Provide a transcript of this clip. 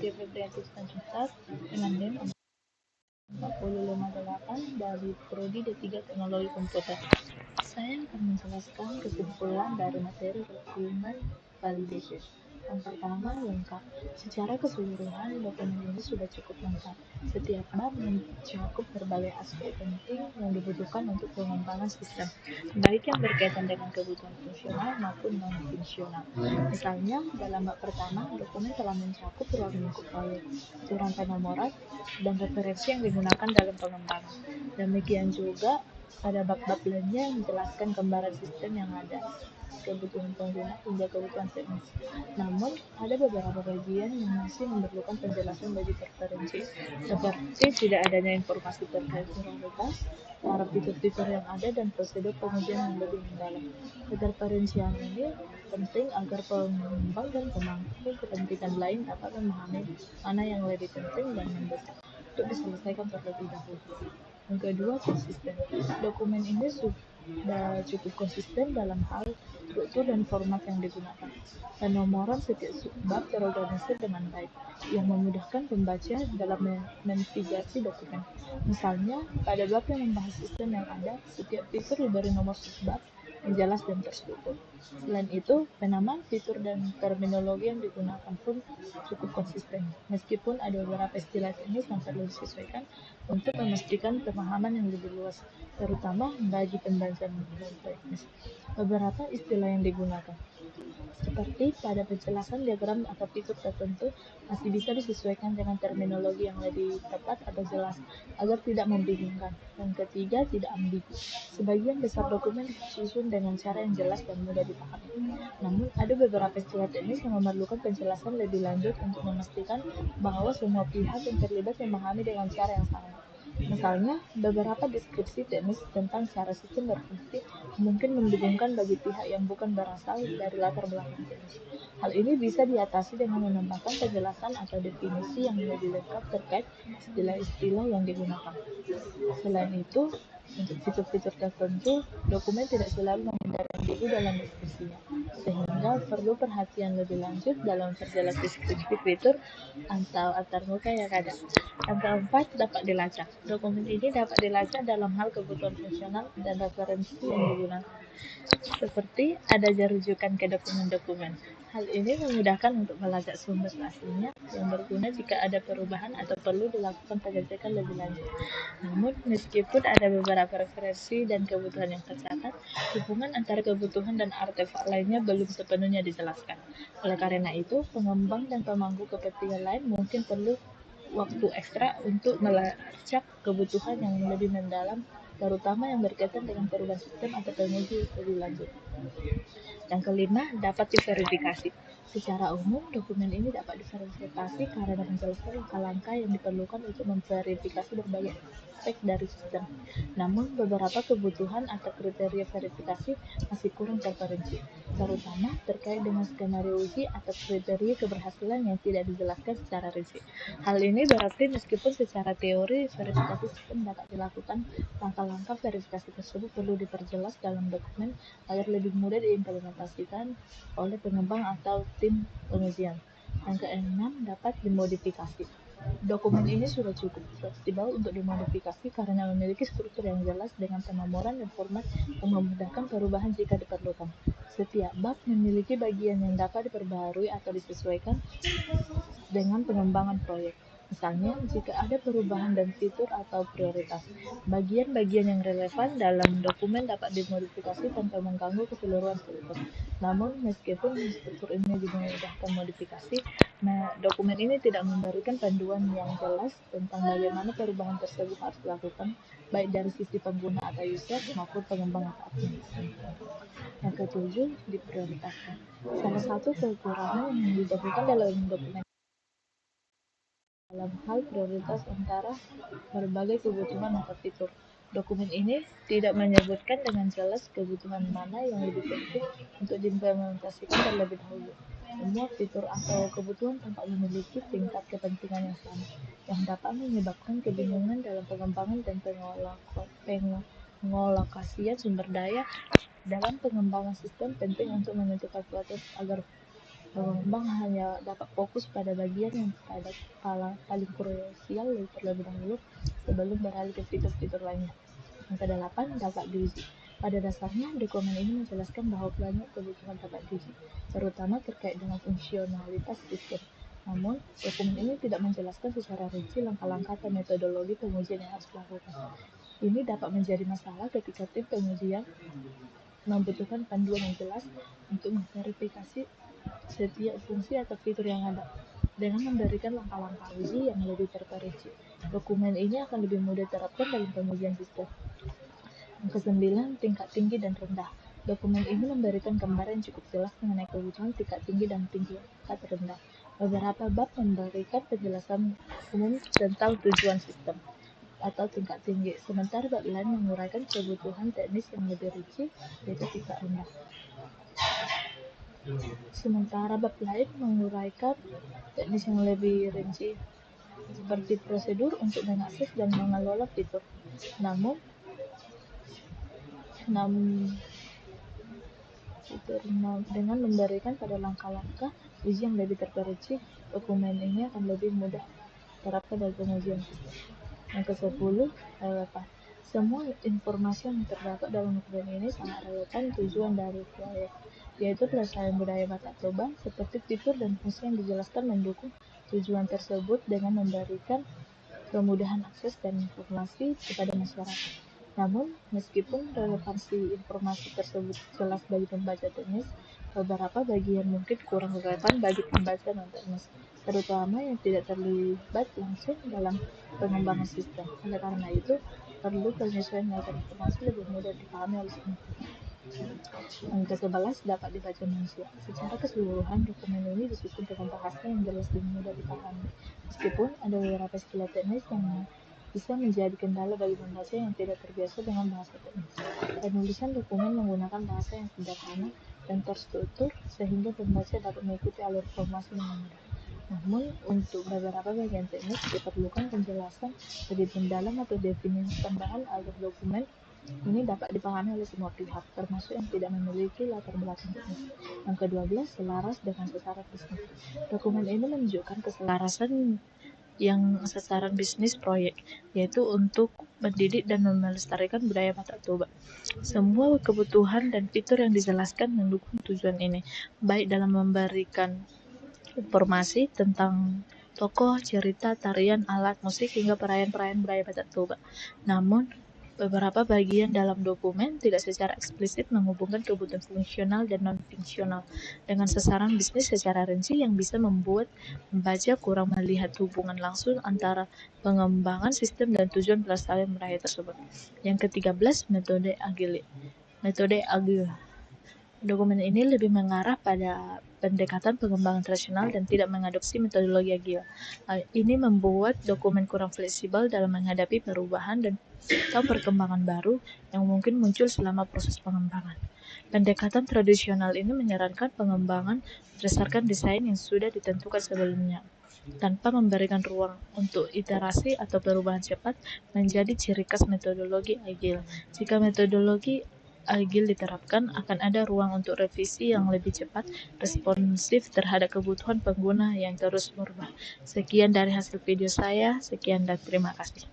Aditya Febriansyah Simanjuntak dengan NIM 4058 dari Prodi D3 Teknologi Komputer. Saya akan menjelaskan kesimpulan dari materi dokumen validation. Yang pertama, lengkap. Secara keseluruhan, dokumen ini sudah cukup lengkap. Setiap bab mencakup berbagai aspek penting yang dibutuhkan untuk pengembangan sistem, baik yang berkaitan dengan kebutuhan fungsional maupun non-fungsional. Misalnya, dalam bab pertama, dokumen telah mencakup ruang lingkup proyek, aturan penomoran, dan referensi yang digunakan dalam pengembangan. Demikian juga pada bab-bab lainnya yang menjelaskan gambaran sistem yang ada, kebutuhan pengguna hingga kebutuhan teknis. Namun, ada beberapa bagian yang masih memerlukan penjelasan lebih terperinci, seperti tidak adanya informasi terkait prioritas, cara fitur-fitur yang ada, dan prosedur pengujian yang lebih mendalam. Keterperincian ini penting agar pengembang dan pemangku kepentingan lain dapat memahami mana yang lebih penting dan mendesak untuk diselesaikan terlebih dahulu. Yang kedua, konsisten. Dokumen ini sudah cukup konsisten dalam hal struktur dan format yang digunakan. Penomoran setiap subbab terorganisir dengan baik, yang memudahkan pembaca dalam menavigasi dokumen. Misalnya, pada bab yang membahas sistem yang ada, setiap fitur diberi nomor subbab yang jelas dan terstruktur. Selain itu, penamaan fitur dan terminologi yang digunakan pun cukup konsisten, meskipun ada beberapa istilah teknis yang perlu disesuaikan untuk memastikan pemahaman yang lebih luas, terutama bagi pembaca non-teknis. Beberapa istilah yang digunakan, seperti pada penjelasan diagram atau fitur tertentu, masih bisa disesuaikan dengan terminologi yang lebih tepat atau jelas, agar tidak membingungkan. Dan ketiga, tidak ambigu. Sebagian besar dokumen disusun dengan cara yang jelas dan mudah dipahami. Namun, ada beberapa istilah teknis yang memerlukan penjelasan lebih lanjut untuk memastikan bahwa semua pihak yang terlibat memahami dengan cara yang sama. Misalnya, beberapa deskripsi teknis tentang cara sistem berfungsi mungkin membingungkan bagi pihak yang bukan berasal dari latar belakang teknis. Hal ini bisa diatasi dengan menambahkan penjelasan atau definisi yang lebih lengkap terkait istilah-istilah yang digunakan. Selain itu, untuk fitur-fitur tertentu, dokumen tidak selalu menghindari ambigu dalam deskripsinya, sehingga perlu perhatian lebih lanjut dalam memperjelas deskripsi fitur atau antarmuka yang ada. Yang keempat, dapat dilacak. Dokumen ini dapat dilacak dalam hal kebutuhan fungsional dan referensi yang digunakan, seperti adanya rujukan ke dokumen-dokumen. Hal ini memudahkan untuk melacak sumber aslinya yang berguna jika ada perubahan atau perlu dilakukan pengecekan lebih lanjut. Namun, meskipun ada beberapa referensi dan kebutuhan yang tercatat, hubungan antara kebutuhan dan artefak lainnya belum sepenuhnya dijelaskan. Oleh karena itu, pengembang dan pemangku kepentingan lain mungkin perlu waktu ekstra untuk melacak kebutuhan yang lebih mendalam, terutama yang berkaitan dengan perubahan sistem atau penguji lebih lanjut. Yang kelima, dapat diverifikasi. Secara umum, dokumen ini dapat diverifikasi karena menjelaskan langkah-langkah yang diperlukan untuk memverifikasi berbagai aspek dari sistem. Namun, beberapa kebutuhan atau kriteria verifikasi masih kurang terperinci, terutama terkait dengan skenario uji atau kriteria keberhasilan yang tidak dijelaskan secara rinci. Hal ini berarti meskipun secara teori verifikasi sistem dapat dilakukan, langkah-langkah verifikasi tersebut perlu diperjelas dalam dokumen agar lebih mudah diimplementasikan oleh pengembang atau tim pengujian. Yang keenam, dapat dimodifikasi. Dokumen ini sudah cukup fleksibel untuk dimodifikasi karena memiliki struktur yang jelas dengan penomoran dan format yang memudahkan perubahan jika diperlukan. Setiap bab memiliki bagian yang dapat diperbaharui atau disesuaikan dengan pengembangan proyek. Misalnya, jika ada perubahan dan fitur atau prioritas, bagian-bagian yang relevan dalam dokumen dapat dimodifikasi tanpa mengganggu keseluruhan struktur. Namun, meskipun struktur ini dimudahkan modifikasi, dokumen ini tidak memberikan panduan yang jelas tentang bagaimana perubahan tersebut harus dilakukan, baik dari sisi pengguna atau user maupun pengembang atau administrator. Yang ketujuh, diprioritaskan. Salah satu kekurangan yang ditemukan dalam dokumen dalam hal prioritas antara berbagai kebutuhan atau fitur. Dokumen ini tidak menyebutkan dengan jelas kebutuhan mana yang lebih penting untuk diimplementasikan terlebih dahulu. Semua fitur atau kebutuhan tampak memiliki tingkat kepentingan yang sama, yang dapat menyebabkan kebingungan dalam pengembangan dan pengolokasian sumber daya. Dalam pengembangan sistem, penting untuk menentukan prioritas agar Pengembang hanya dapat fokus pada bagian yang paling krusial terlebih dahulu sebelum beralih ke fitur-fitur lainnya. Yang kedelapan, dapat diuji. Pada dasarnya, dokumen ini menjelaskan bahwa banyak kebutuhan dapat diuji, terutama terkait dengan fungsionalitas sistem. Namun, dokumen ini tidak menjelaskan secara rinci langkah-langkah atau metodologi pengujian yang harus dilakukan. Ini dapat menjadi masalah ketika tim pengujian membutuhkan panduan yang jelas untuk memverifikasi setiap fungsi atau fitur yang ada. Dengan memberikan langkah-langkah uji yang lebih terperinci, dokumen ini akan lebih mudah diterapkan dalam pengujian sistem. Yang kesembilan, tingkat tinggi dan rendah. Dokumen ini memberikan gambaran yang cukup jelas mengenai kebutuhan tingkat tinggi dan tingkat rendah. Beberapa bab memberikan penjelasan umum tentang tujuan sistem atau tingkat tinggi, sementara bab lain menguraikan kebutuhan teknis yang lebih rinci, yaitu tingkat rendah. Seperti prosedur untuk mengakses dan mengelola fitur. Namun dengan memberikan pada langkah-langkah uji yang lebih terperinci, dokumen ini akan lebih mudah diterapkan dalam pengujian sistem. Yang ke-10, relevan. Semua informasi yang terdapat dalam dokumen ini sangat relevan tujuan dari proyek, yaitu pelestarian budaya Batak Toba, seperti fitur dan fungsi yang dijelaskan mendukung tujuan tersebut dengan memberikan kemudahan akses dan informasi kepada masyarakat. Namun, meskipun relevansi informasi tersebut jelas bagi pembaca teknis, beberapa bagian mungkin kurang relevan bagi pembaca non-teknis, terutama yang tidak terlibat langsung dalam pengembangan sistem. Oleh karena itu, perlu penyesuaian agar informasi lebih mudah dipahami oleh semua. Yang ke-11, dapat dibaca manusia. Secara keseluruhan, dokumen ini disusun dengan bahasa yang jelas dan mudah dipahami. Meskipun ada beberapa istilah teknis yang bisa menjadi kendala bagi pembaca yang tidak terbiasa dengan bahasa teknis. Penulisan dokumen menggunakan bahasa yang sederhana dan terstruktur sehingga pembaca dapat mengikuti alur informasi dengan mudah. Namun, untuk beberapa bagian teknis diperlukan penjelasan lebih mendalam atau definisi tambahan agar dokumen ini dapat dipahami oleh semua pihak, termasuk yang tidak memiliki latar belakang teknis. Yang ke-12, selaras dengan sasaran bisnis. Dokumen ini menunjukkan keselarasan yang sasaran bisnis proyek, yaitu untuk mendidik dan melestarikan budaya Batak Toba. Semua kebutuhan dan fitur yang dijelaskan mendukung tujuan ini, baik dalam memberikan informasi tentang tokoh, cerita, tarian, alat musik, hingga perayaan-perayaan budaya Batak Toba. Namun, beberapa bagian dalam dokumen tidak secara eksplisit menghubungkan kebutuhan fungsional dan non-fungsional dengan sasaran bisnis secara rinci yang bisa membuat pembaca kurang melihat hubungan langsung antara pengembangan sistem dan tujuan pelestarian budaya tersebut. Yang ke-13, metode agile. Dokumen ini lebih mengarah pada pendekatan pengembangan tradisional dan tidak mengadopsi metodologi agile. Ini membuat dokumen kurang fleksibel dalam menghadapi perubahan dan atau perkembangan baru yang mungkin muncul selama proses pengembangan. Pendekatan tradisional ini menyarankan pengembangan berdasarkan desain yang sudah ditentukan sebelumnya, tanpa memberikan ruang untuk iterasi atau perubahan cepat, menjadi ciri khas metodologi agile. Jika metodologi agile diterapkan, akan ada ruang untuk revisi yang lebih cepat, responsif terhadap kebutuhan pengguna yang terus berubah. Sekian dari hasil video saya, sekian dan terima kasih.